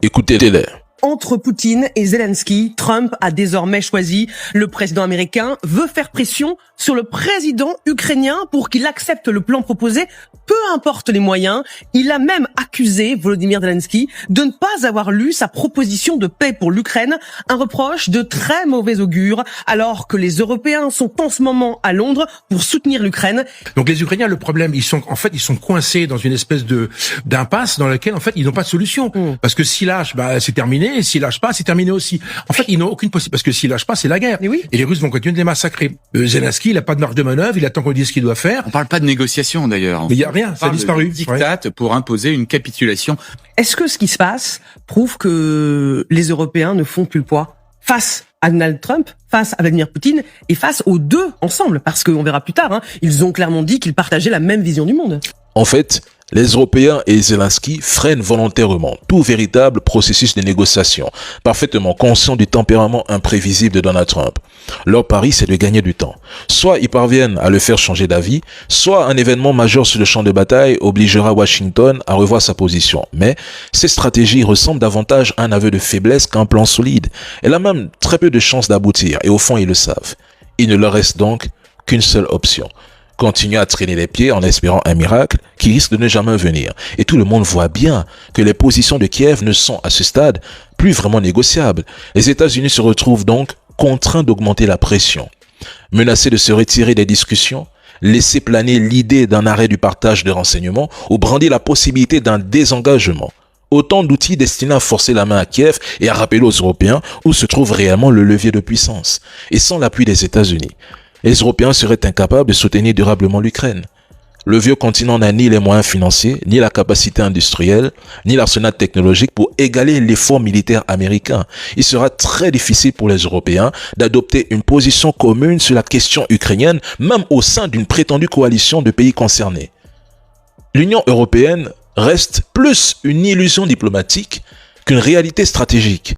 Écoutez-les. Entre Poutine et Zelensky, Trump a désormais choisi. Le président américain veut faire pression sur le président ukrainien pour qu'il accepte le plan proposé, peu importe les moyens. Il a même accusé Volodymyr Zelensky de ne pas avoir lu sa proposition de paix pour l'Ukraine, un reproche de très mauvais augure, alors que les Européens sont en ce moment à Londres pour soutenir l'Ukraine. Donc les Ukrainiens, le problème, ils sont coincés dans une espèce d'impasse dans laquelle ils n'ont pas de solution. Parce que s'ils lâchent, c'est terminé. Et s'ils lâchent pas, c'est terminé aussi. En fait, ils n'ont aucune possibilité. Parce que s'ils lâchent pas, c'est la guerre. Et les Russes vont continuer de les massacrer. Zelensky, il a pas de marge de manœuvre. Il attend qu'on lui dise ce qu'il doit faire. On parle pas de négociation d'ailleurs. Mais il y a rien. Ça a disparu. Diktat pour imposer une capitulation. Est-ce que ce qui se passe prouve que les Européens ne font plus le poids face à Donald Trump, face à Vladimir Poutine et face aux deux ensemble? Parce qu'on verra plus tard, ils ont clairement dit qu'ils partageaient la même vision du monde. En fait, les Européens et Zelensky freinent volontairement tout véritable processus de négociation, parfaitement conscients du tempérament imprévisible de Donald Trump. Leur pari, c'est de gagner du temps. Soit ils parviennent à le faire changer d'avis, soit un événement majeur sur le champ de bataille obligera Washington à revoir sa position. Mais cette stratégie ressemble davantage à un aveu de faiblesse qu'un plan solide. Elle a même très peu de chances d'aboutir, et au fond, ils le savent. Il ne leur reste donc qu'une seule option. Continuer à traîner les pieds en espérant un miracle qui risque de ne jamais venir. Et tout le monde voit bien que les positions de Kiev ne sont à ce stade plus vraiment négociables. Les États-Unis se retrouvent donc contraints d'augmenter la pression. Menacés de se retirer des discussions, laisser planer l'idée d'un arrêt du partage de renseignements ou brandir la possibilité d'un désengagement. Autant d'outils destinés à forcer la main à Kiev et à rappeler aux Européens où se trouve réellement le levier de puissance. Et sans l'appui des États-Unis, les Européens seraient incapables de soutenir durablement l'Ukraine. Le vieux continent n'a ni les moyens financiers, ni la capacité industrielle, ni l'arsenal technologique pour égaler l'effort militaire américain. Il sera très difficile pour les Européens d'adopter une position commune sur la question ukrainienne, même au sein d'une prétendue coalition de pays concernés. L'Union européenne reste plus une illusion diplomatique qu'une réalité stratégique.